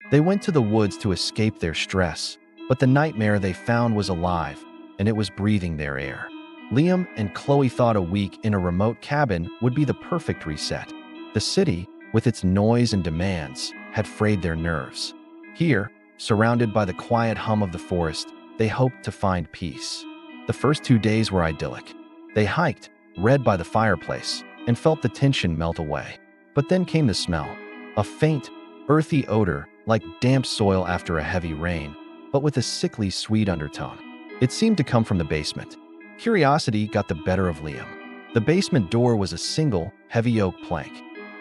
They went to the woods to escape their stress, but the nightmare they found was alive, and it was breathing their air. Liam and Chloe thought a week in a remote cabin would be the perfect reset. The city, with its noise and demands, had frayed their nerves. Here, surrounded by the quiet hum of the forest, they hoped to find peace. The first 2 days were idyllic. They hiked, read by the fireplace, and felt the tension melt away. But then came the smell, a faint, earthy odor like damp soil after a heavy rain, but with a sickly sweet undertone. It seemed to come from the basement. Curiosity got the better of Liam. The basement door was a single, heavy oak plank,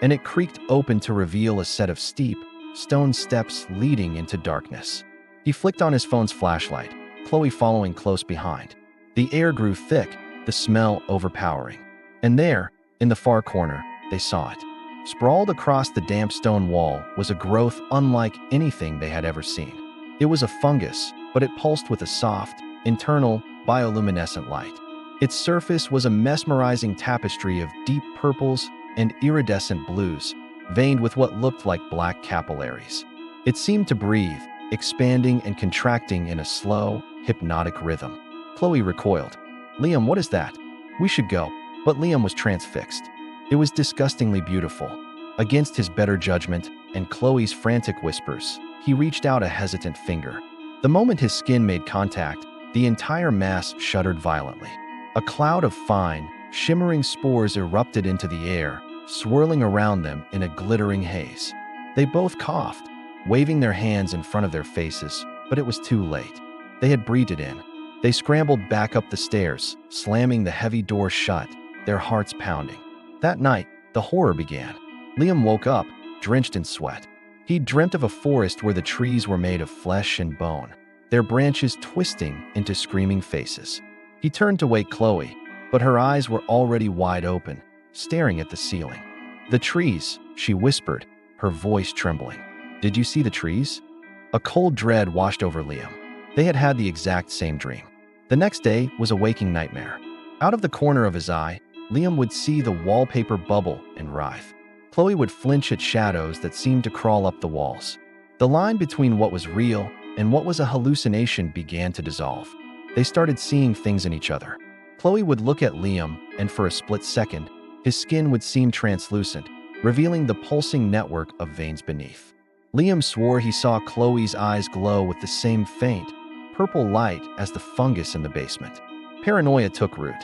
and it creaked open to reveal a set of steep, stone steps leading into darkness. He flicked on his phone's flashlight, Chloe following close behind. The air grew thick, the smell overpowering. And there, in the far corner, they saw it. Sprawled across the damp stone wall was a growth unlike anything they had ever seen. It was a fungus, but it pulsed with a soft, internal, bioluminescent light. Its surface was a mesmerizing tapestry of deep purples and iridescent blues, veined with what looked like black capillaries. It seemed to breathe, expanding and contracting in a slow, hypnotic rhythm. Chloe recoiled. "Liam, what is that? We should go." But Liam was transfixed. It was disgustingly beautiful. Against his better judgment and Chloe's frantic whispers, he reached out a hesitant finger. The moment his skin made contact, the entire mass shuddered violently. A cloud of fine, shimmering spores erupted into the air, swirling around them in a glittering haze. They both coughed, waving their hands in front of their faces, but it was too late. They had breathed it in. They scrambled back up the stairs, slamming the heavy door shut, their hearts pounding. That night, the horror began. Liam woke up, drenched in sweat. He dreamt of a forest where the trees were made of flesh and bone, their branches twisting into screaming faces. He turned to wake Chloe, but her eyes were already wide open, staring at the ceiling. "The trees," she whispered, her voice trembling. "Did you see the trees?" A cold dread washed over Liam. They had had the exact same dream. The next day was a waking nightmare. Out of the corner of his eye, Liam would see the wallpaper bubble and writhe. Chloe would flinch at shadows that seemed to crawl up the walls. The line between what was real and what was a hallucination began to dissolve. They started seeing things in each other. Chloe would look at Liam, and for a split second, his skin would seem translucent, revealing the pulsing network of veins beneath. Liam swore he saw Chloe's eyes glow with the same faint, purple light as the fungus in the basement. Paranoia took root.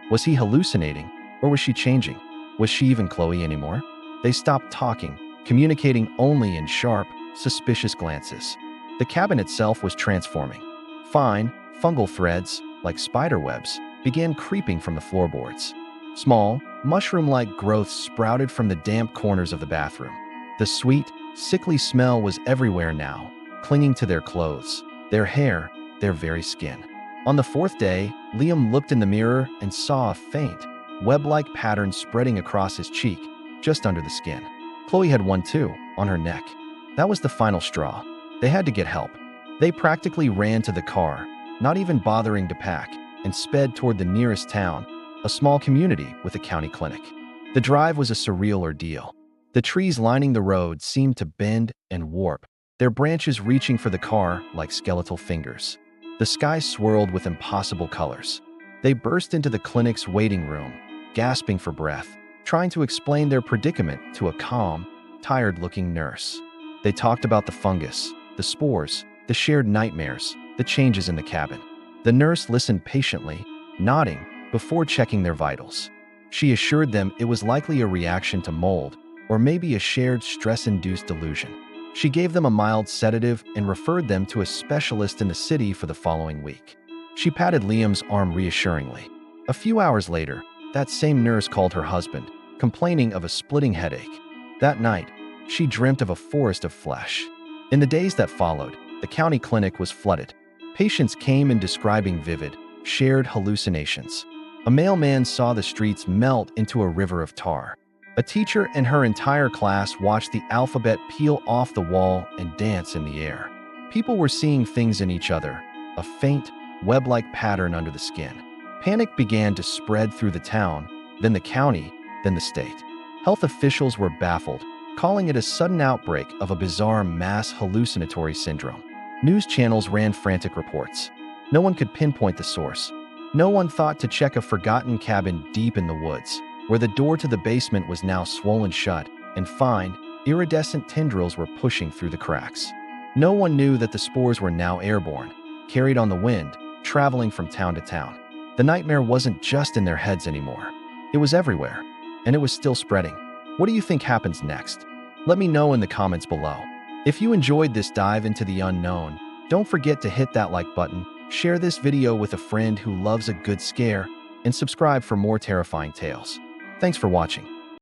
Was he hallucinating, or was she changing? Was she even Chloe anymore? They stopped talking, communicating only in sharp, suspicious glances. The cabin itself was transforming. Fine, fungal threads, like spider webs, began creeping from the floorboards. Small, mushroom-like growths sprouted from the damp corners of the bathroom. The sweet, sickly smell was everywhere now, clinging to their clothes, their hair, their very skin. On the fourth day, Liam looked in the mirror and saw a faint, web-like pattern spreading across his cheek, just under the skin. Chloe had one too, on her neck. That was the final straw. They had to get help. They practically ran to the car, not even bothering to pack, and sped toward the nearest town, a small community with a county clinic. The drive was a surreal ordeal. The trees lining the road seemed to bend and warp, their branches reaching for the car like skeletal fingers. The sky swirled with impossible colors. They burst into the clinic's waiting room, gasping for breath, trying to explain their predicament to a calm, tired-looking nurse. They talked about the fungus, the spores, the shared nightmares, the changes in the cabin. The nurse listened patiently, nodding, before checking their vitals. She assured them it was likely a reaction to mold, or maybe a shared stress-induced delusion. She gave them a mild sedative and referred them to a specialist in the city for the following week. She patted Liam's arm reassuringly. A few hours later, that same nurse called her husband, complaining of a splitting headache. That night, she dreamt of a forest of flesh. In the days that followed, the county clinic was flooded. Patients came in describing vivid, shared hallucinations. A mailman saw the streets melt into a river of tar. A teacher and her entire class watched the alphabet peel off the wall and dance in the air. People were seeing things in each other, a faint, web-like pattern under the skin. Panic began to spread through the town, then the county, then the state. Health officials were baffled, calling it a sudden outbreak of a bizarre mass hallucinatory syndrome. News channels ran frantic reports. No one could pinpoint the source. No one thought to check a forgotten cabin deep in the woods, where the door to the basement was now swollen shut, and fine, iridescent tendrils were pushing through the cracks. No one knew that the spores were now airborne, carried on the wind, traveling from town to town. The nightmare wasn't just in their heads anymore. It was everywhere, and it was still spreading. What do you think happens next? Let me know in the comments below. If you enjoyed this dive into the unknown, don't forget to hit that like button, share this video with a friend who loves a good scare, and subscribe for more terrifying tales. Thanks for watching.